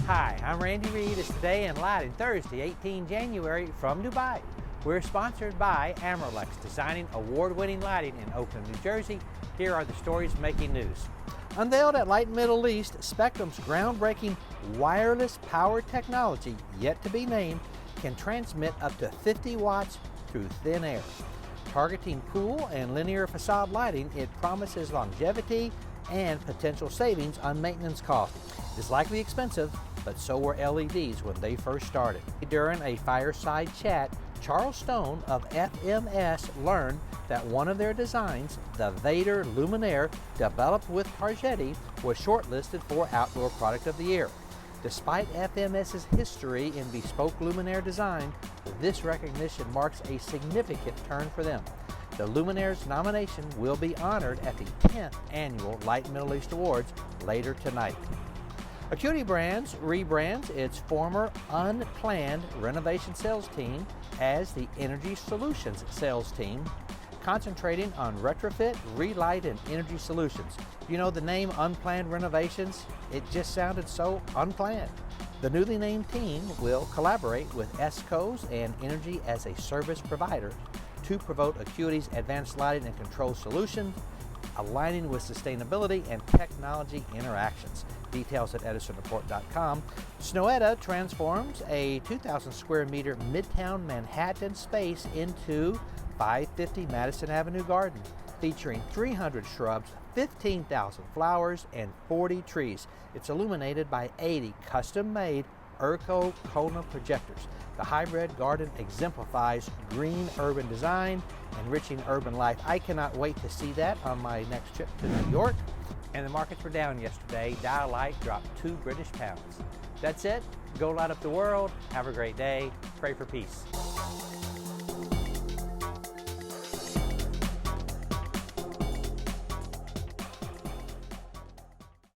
Hi, I'm Randy Reed. It's Today in Lighting, Thursday, 18 January from Dubai. We're sponsored by Amerolex, designing award-winning lighting in Oakland, New Jersey. Here are the stories making news. Unveiled at Light Middle East, Spectrum's groundbreaking wireless power technology, yet to be named, can transmit up to 50 watts through thin air. Targeting pool and linear facade lighting, it promises longevity and potential savings on maintenance costs. It's likely expensive, but so were LEDs when they first started. During a fireside chat, Charles Stone of FMS learned that one of their designs, the VADER luminaire developed with Targetti, was shortlisted for Outdoor Product of the Year. Despite FMS's history in bespoke luminaire design, this recognition marks a significant turn for them. The luminaire's nomination will be honored at the 10th Annual Light Middle East Awards later tonight. Acuity Brands rebrands its former unplanned renovation sales team as the Energy Solutions sales team, concentrating on retrofit, relight, and energy solutions. You know the name Unplanned Renovations? It just sounded so unplanned. The newly named team will collaborate with ESCOs and Energy as a Service provider to promote Acuity's advanced lighting and control solutions, aligning with sustainability and technology interactions. Details at edisonreport.com. Snowetta transforms a 2,000 square meter Midtown Manhattan space into 550 Madison Avenue Garden, featuring 300 shrubs, 15,000 flowers, and 40 trees. It's illuminated by 80 custom-made Urco Kona projectors. The hybrid garden exemplifies green urban design, enriching urban life. I cannot wait to see that on my next trip to New York. And the markets were down yesterday. Dow Light dropped 2 British pounds. That's it. Go light up the world. Have a great day. Pray for peace.